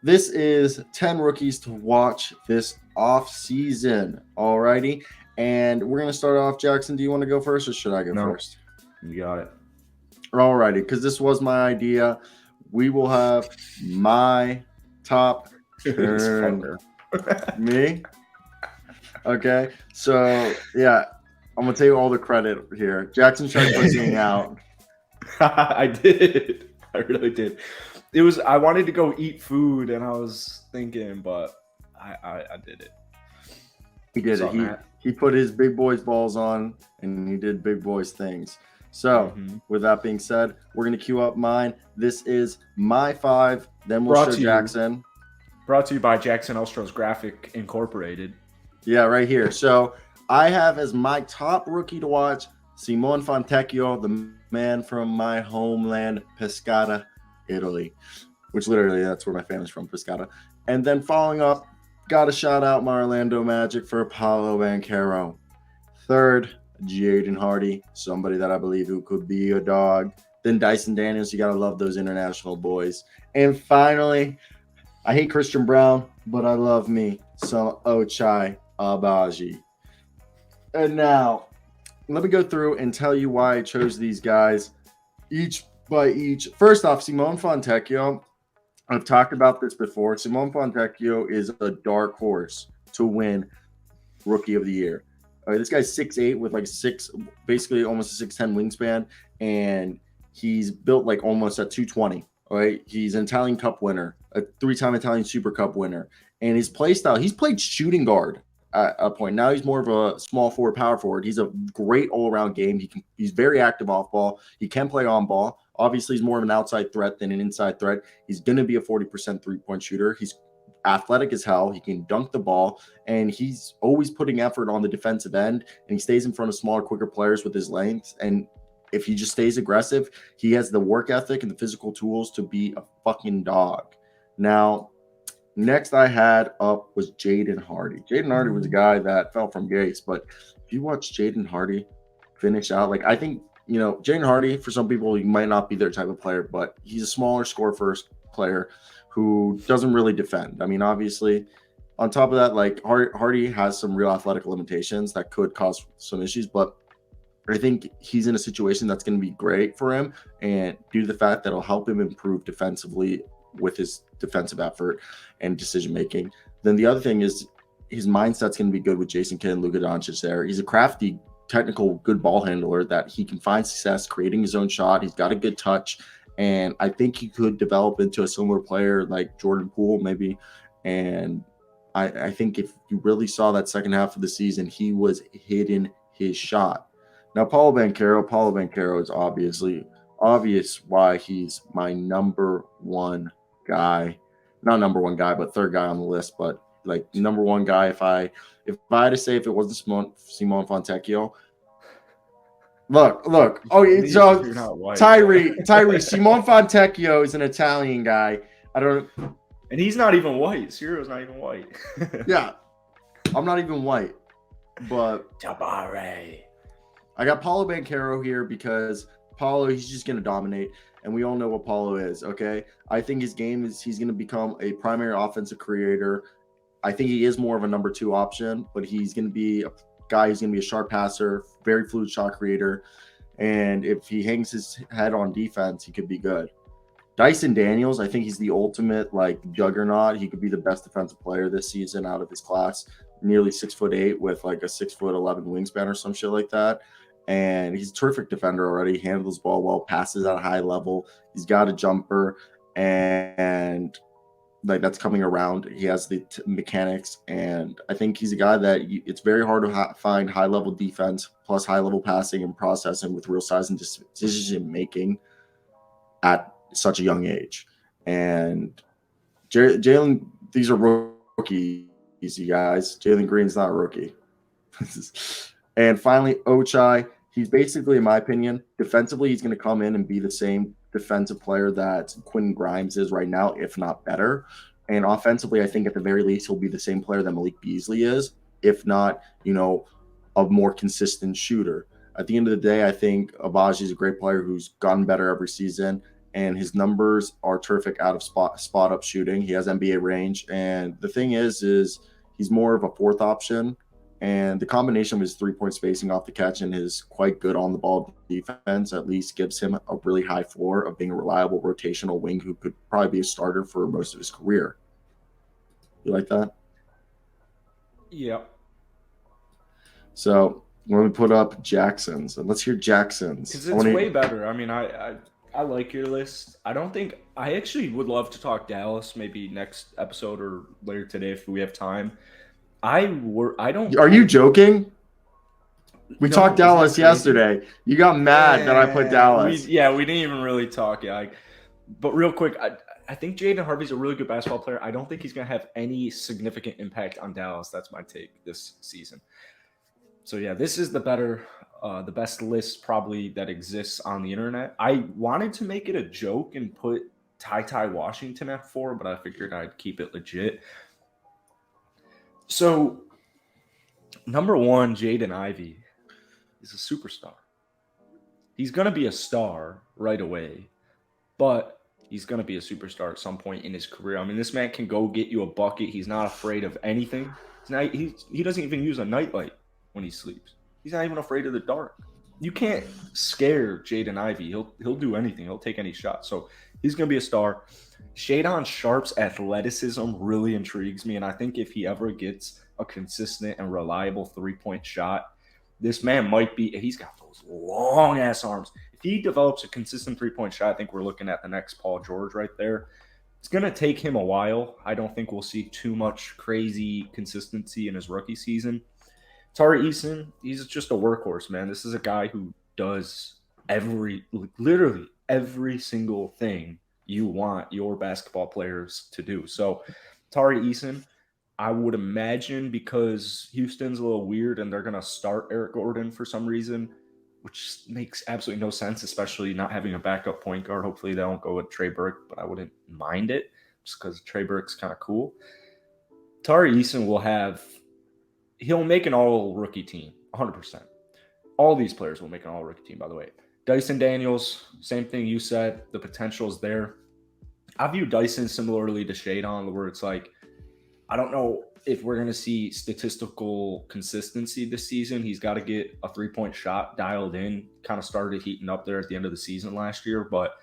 this is 10 rookies to watch this off season. Alrighty. And we're going to start off. Jackson, do you want to go first or should I go No, first? you got it. Alrighty. Because this was my idea. We will have my top This turn. fucker. Me? Okay. So, yeah, I'm going to take all the credit here. Jackson tried pushing out. I did. I really did. I wanted to go eat food, and I was thinking, but I did it. He did What's it. up, Matt? He put his big boys balls on and he did big boys things. So, with that being said, we're going to queue up mine. This is my 5. Then we'll Brought show to you. Jackson. Brought to you by Jackson Elstro's Graphic Incorporated. Yeah, right here. So, I have as my top rookie to watch Simone Fontecchio, the man from my homeland, Pescara, Italy, which literally that's where my family's from, Pescara. And then following up, got to shout out my Orlando Magic for Paolo Banchero. Third, Jaden Hardy, somebody that I believe who could be a dog. Then Dyson Daniels, you got to love those international boys. And finally, I hate Christian Brown, but I love me some Ochai Abaji. And now, let me go through and tell you why I chose these guys each by each. First off, Simone Fontecchio. I've talked about this before. Simone Fontecchio is a dark horse to win Rookie of the Year. This guy's 6'8" with basically almost a 6'10" wingspan, and he's built like almost at 220. All right, he's an Italian Cup winner, a 3-time Italian Super Cup winner, and his play style, he's played shooting guard at a point. Now he's more of a small forward, power forward. He's a great all-around game. He's very active off ball. He can play on ball. Obviously, he's more of an outside threat than an inside threat. He's going to be a 40% three-point shooter. He's athletic as hell. He can dunk the ball, and he's always putting effort on the defensive end, and he stays in front of smaller, quicker players with his length. And if he just stays aggressive, he has the work ethic and the physical tools to be a fucking dog. Now, next I had up was Jaden Hardy. Jaden Hardy was a guy that fell from grace, but if you watch Jaden Hardy finish out, I think, Jaden Hardy, for some people, he might not be their type of player, but he's a smaller score first player who doesn't really defend. I mean, obviously, on top of that, Hardy has some real athletic limitations that could cause some issues, but I think he's in a situation that's going to be great for him, and due to the fact that it'll help him improve defensively with his defensive effort and decision making. Then the other thing is his mindset's going to be good with Jason Kidd and Luka Doncic there. He's a crafty, technical, good ball handler that he can find success creating his own shot. He's got a good touch, and I think he could develop into a similar player like Jordan Poole maybe. And I think if you really saw that second half of the season, he was hitting his shot. Now, Paulo Banchero is obvious why he's my number one guy. Not number one guy, but third guy on the list. But number one guy, if I had to say if it wasn't Simone Fontecchio. Look. Oh, so Tyree, Simone Fontecchio is an Italian guy. And he's not even white. Cyro's not even white. Yeah, I'm not even white. But Jabari. I got Paulo Banchero here because Paulo, he's just going to dominate. And we all know what Paulo is, okay? I think his game is he's going to become a primary offensive creator. I think he is more of a number 2 option, but he's going to be a guy who's going to be a sharp passer, very fluid shot creator. And if he hangs his head on defense, he could be good. Dyson Daniels, I think he's the ultimate juggernaut. He could be the best defensive player this season out of his class. Nearly 6'8" with a 6'11" wingspan or some shit like that. And he's a terrific defender already. Handles the ball well, passes at a high level. He's got a jumper, and that's coming around. He has the mechanics, and I think he's a guy that it's very hard to find high-level defense plus high-level passing and processing with real size and decision-making at such a young age. And Jalen, these are rookies, you guys. Jalen Green's not a rookie. And finally, Ochai. He's basically, in my opinion, defensively, he's going to come in and be the same defensive player that Quentin Grimes is right now, if not better. And offensively, I think at the very least, he'll be the same player that Malik Beasley is, if not, a more consistent shooter. At the end of the day, I think Abaji is a great player who's gotten better every season. and his numbers are terrific out of spot up shooting. He has NBA range, and the thing is he's more of a fourth option, and the combination of his 3-point spacing off the catch and his quite good on the ball defense at least gives him a really high floor of being a reliable rotational wing who could probably be a starter for most of his career. You like that? Yeah. So when we put up Jackson's, and let's hear Jackson's. Because it's way better. I mean, I like your list. I actually would love to talk Dallas maybe next episode or later today if we have time. I don't. Are you joking? We No, talked isn't that Dallas crazy? yesterday. You got mad that I put Dallas. We didn't even really talk. Yeah, but real quick, I think Jaden Harvey's a really good basketball player. I don't think he's going to have any significant impact on Dallas. That's my take this season. So yeah, this is the best list probably that exists on the internet. I wanted to make it a joke and put Ty Washington at 4, but I figured I'd keep it legit. So number 1, Jaden Ivey is a superstar. He's going to be a star right away, but he's going to be a superstar at some point in his career. I mean, this man can go get you a bucket. He's not afraid of anything. He doesn't even use a nightlight when he sleeps. He's not even afraid of the dark. You can't scare Jaden Ivey. He'll do anything. He'll take any shot. So he's going to be a star. Shadon Sharp's athleticism really intrigues me, and I think if he ever gets a consistent and reliable 3-point shot, this man might be – he's got those long-ass arms. If he develops a consistent 3-point shot, I think we're looking at the next Paul George right there. It's going to take him a while. I don't think we'll see too much crazy consistency in his rookie season. Tari Eason, he's just a workhorse, man. This is a guy who does literally every single thing you want your basketball players to do. So Tari Eason, I would imagine because Houston's a little weird and they're going to start Eric Gordon for some reason, which makes absolutely no sense, especially not having a backup point guard. Hopefully they don't go with Trey Burke, but I wouldn't mind it just because Trey Burke's kind of cool. Tari Eason he'll make an all-rookie team, 100%. All these players will make an all-rookie team, by the way. Dyson Daniels, same thing you said. The potential is there. I view Dyson similarly to Shadon, where it's like, I don't know if we're going to see statistical consistency this season. He's got to get a 3-point shot dialed in. Kind of started heating up there at the end of the season last year. But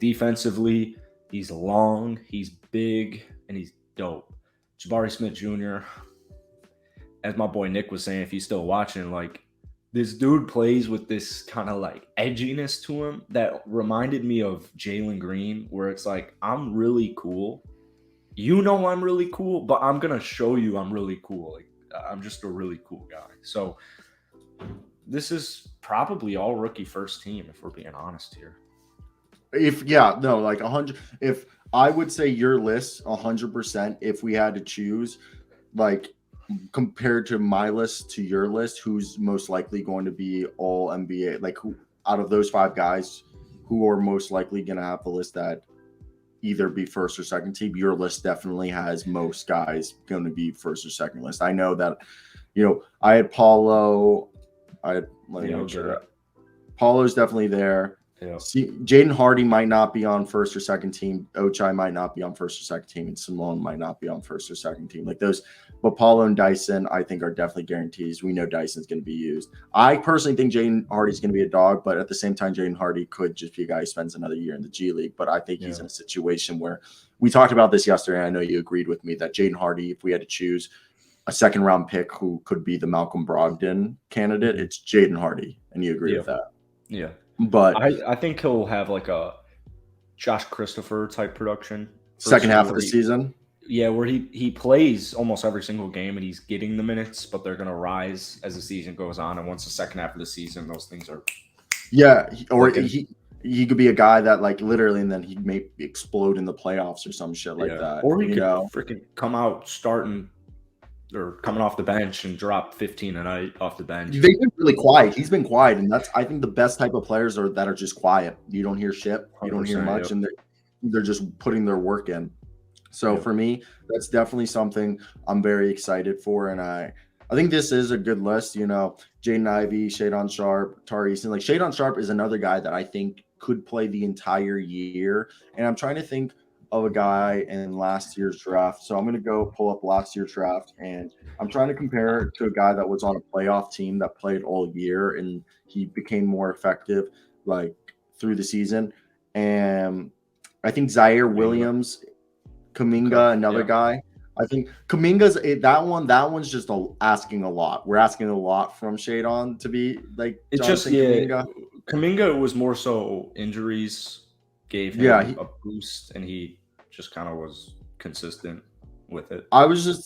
defensively, he's long, he's big, and he's dope. Jabari Smith Jr., as my boy Nick was saying, if he's still watching, like, this dude plays with this kind of like edginess to him that reminded me of Jalen Green, where it's like, I'm really cool. You know I'm really cool, but I'm going to show you I'm really cool. Like, I'm just a really cool guy. So this is probably all rookie first team, if we're being honest here. If I would say your list 100%, if we had to choose, like, compared to my list to your list, who's most likely going to be all NBA? Like, who out of those 5 guys, who are most likely going to have the list that either be first or second team? Your list definitely has most guys going to be first or second list. I know that, I had Paulo. Paulo's definitely there. Yeah. Jaden Hardy might not be on first or second team. Ochai might not be on first or second team, and Simone might not be on first or second team. Like those, but Paulo and Dyson, I think, are definitely guarantees. We know Dyson's going to be used. I personally think Jaden Hardy's going to be a dog, but at the same time, Jaden Hardy could just be a guy who spends another year in the G League. But I think he's in a situation where we talked about this yesterday. And I know you agreed with me that Jaden Hardy, if we had to choose a second-round pick who could be the Malcolm Brogdon candidate, it's Jaden Hardy, and you agree with that? Yeah. But I think he'll have like a Josh Christopher type production. Second half of the season? Yeah, where he plays almost every single game and he's getting the minutes, but they're going to rise as the season goes on. And once the second half of the season, those things are. Yeah, or he could be a guy that like literally, and then he may explode in the playoffs or some shit like that. Or he could freaking come out starting or coming off the bench and drop 15 a night off the bench. They've been really quiet. He's been quiet, and that's, I think, the best type of players that are just quiet. You don't hear shit. You don't hear much, and they're just putting their work in. So for me, that's definitely something I'm very excited for, and I think this is a good list. Jaden Ivey, Shadon Sharp, Tari Eason. Like Shadon Sharp is another guy that I think could play the entire year. And I'm trying to think of a guy in last year's draft. So I'm going to go pull up last year's draft, and I'm trying to compare it to a guy that was on a playoff team that played all year and he became more effective like through the season. And I think Zaire Williams, Kuminga, another guy. I think Kuminga's that one. That one's just asking a lot. We're asking a lot from Shadon to be like It's Jonathan just Kuminga. Kuminga was more so injuries gave him a boost, and he just kind of was consistent with it.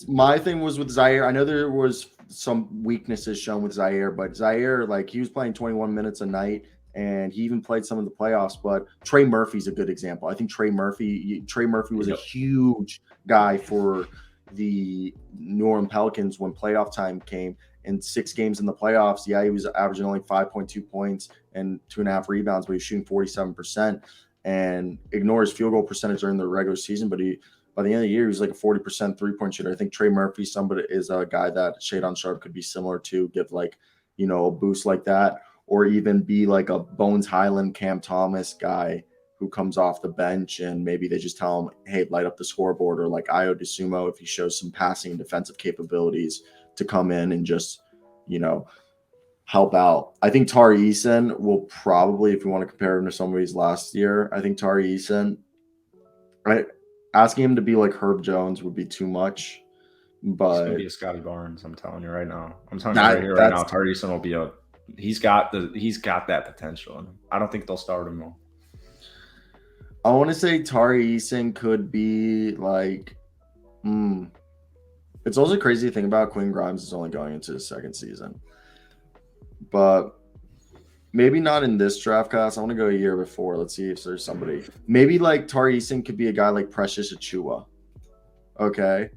My thing was with Zaire. I know there was some weaknesses shown with Zaire, but Zaire, like, he was playing 21 minutes a night, and he even played some of the playoffs. But Trey Murphy's a good example. I think Trey Murphy was a huge guy for the New Orleans Pelicans when playoff time came. In 6 games in the playoffs, yeah, he was averaging only 5.2 points and 2.5 rebounds, but he's shooting 47%. And ignore his field goal percentage during the regular season, but by the end of the year, he was like a 40% three-point shooter. I think Trey Murphy, somebody is a guy that Shadon Sharp could be similar to, give like, a boost like that, or even be like a Bones Highland, Cam Thomas guy who comes off the bench and maybe they just tell him, hey, light up the scoreboard, or like Io DeSumo, if he shows some passing and defensive capabilities, to come in and just, help out. I think Tari Eason will probably, if you want to compare him to somebody's last year, I think Tari Eason, right? Asking him to be like Herb Jones would be too much. But he's gonna be a Scotty Barnes. I'm telling you right now. Tari Eason will be he's got that potential in him. I don't think they'll start him though. I want to say Tari Eason could be like, it's also crazy to think about. Quinn Grimes is only going into his 2nd season, but maybe not in this draft class. I want to go a year before. Let's see if there's somebody. Maybe like Tari Eason could be a guy like Precious Achiuwa. Okay.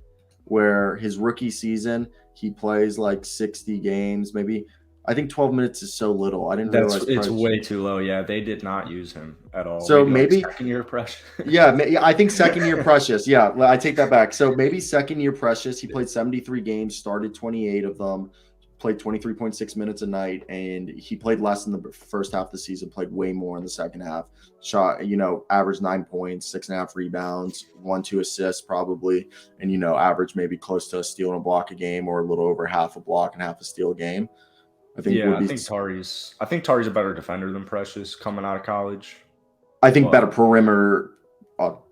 Where his rookie season, he plays like 60 games. Maybe, I think 12 minutes is so little. I didn't realize it's way too low. Yeah, they did not use him at all. So maybe like 2nd year Precious. Yeah, I think 2nd year Precious. Yeah, I take that back. So maybe 2nd year Precious. He played 73 games, started 28 of them, played 23.6 minutes a night, and he played less in the first half of the season, played way more in the second half. Shot, averaged 9 points, 6.5 rebounds, 1-2 assists probably, and, averaged maybe close to a steal and a block a game, or a little over half a block and half a steal a game. I think Tari's a better defender than Precious coming out of college. I think better perimeter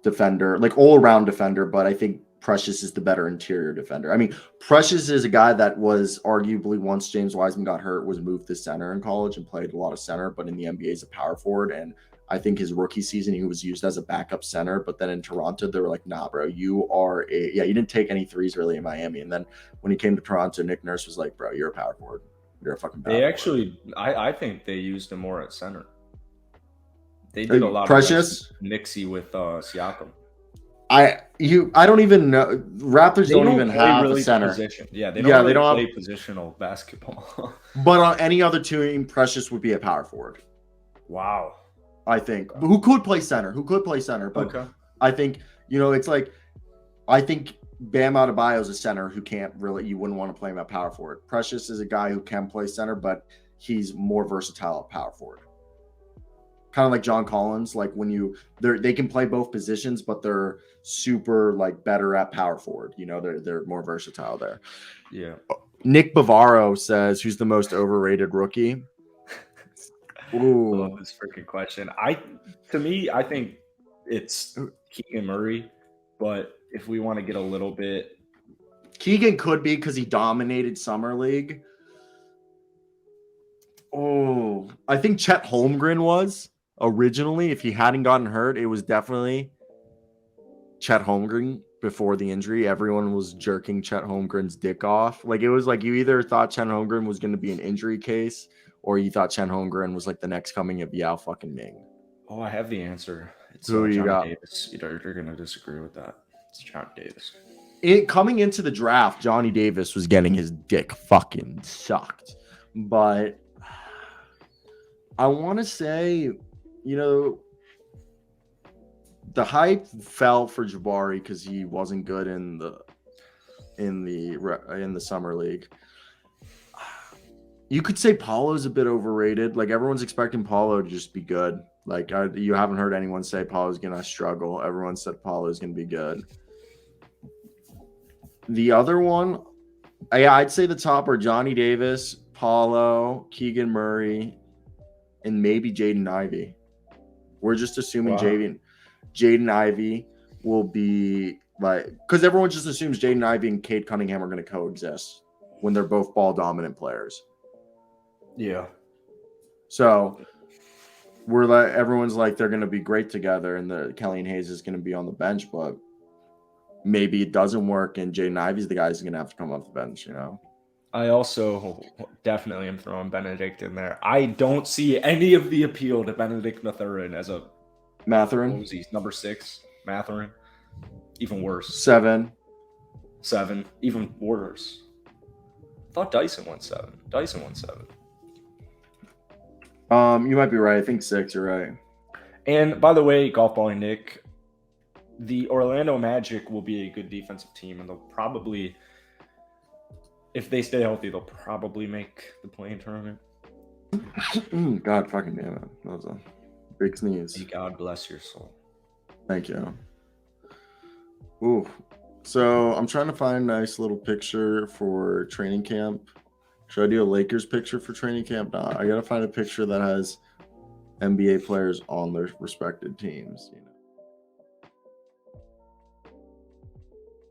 defender, like all-around defender, but I think Precious is the better interior defender. I mean, Precious is a guy that was arguably, once James Wiseman got hurt, was moved to center in college and played a lot of center, but in the NBA is a power forward. And I think his rookie season, he was used as a backup center, but then in Toronto, they were like, nah, bro, you didn't take any threes really in Miami. And then when he came to Toronto, Nick Nurse was like, bro, you're a power forward. You're a fucking power forward. I think they used him more at center. They did a lot Precious? of mixy with Siakam. I don't even know. Raptors don't even have a center. Position. Yeah, they don't play positional basketball. But on any other team, Precious would be a power forward. Wow. I think. But who could play center? But I think, it's like, I think Bam Adebayo is a center who you wouldn't want to play him at power forward. Precious is a guy who can play center, but he's more versatile at power forward. Kind of like John Collins, like when they can play both positions, but they're super like better at power forward. They're more versatile there. Yeah. Nick Bavaro says, who's the most overrated rookie? Ooh. I love this freaking question. I think it's Keegan Murray, but if we want to get a little bit, Keegan could be because he dominated Summer League. Oh, I think Chet Holmgren was originally. If he hadn't gotten hurt, it was definitely Chet Holmgren before the injury. Everyone was jerking Chet Holmgren's dick off. Like, it was like you either thought Chet Holmgren was going to be an injury case, or you thought Chet Holmgren was like the next coming of Yao fucking Ming. Oh, I have the answer. It's Who you got? Davis. You're going to disagree with that. It's Johnny Davis. Coming into the draft, Johnny Davis was getting his dick fucking sucked. But I want to say, the hype fell for Jabari because he wasn't good in the summer league. You could say Paulo's a bit overrated. Like, everyone's expecting Paulo to just be good. Like you haven't heard anyone say Paulo's gonna struggle. Everyone said Paulo's gonna be good. The other one, I'd say the top are Johnny Davis, Paulo, Keegan Murray, and maybe Jaden Ivey. We're just assuming Jaden Ivey will be like, because everyone just assumes Jaden Ivey and Cade Cunningham are going to coexist when they're both ball dominant players. Yeah. So we're like, everyone's like they're going to be great together, and the Kelly and Hayes is going to be on the bench, but maybe it doesn't work, and Jaden Ivey's the guy who's going to have to come off the bench. You know. I also definitely am throwing Benedict in there. I don't see any of the appeal to Benedict Mathurin as a Mathurin. What was he? Number 6. Mathurin. Even worse. 7. Even worse. I thought Dyson went 7. You might be right. I think 6. You're right. And by the way, Golf Balling Nick, the Orlando Magic will be a good defensive team, and they'll probably, if they stay healthy, they'll probably make the play-in tournament. God fucking damn it. That was a big sneeze. May God bless your soul. Thank you. Ooh. So I'm trying to find a nice little picture for training camp. Should I do a Lakers picture for training camp? No, I gotta find a picture that has NBA players on their respected teams. You know?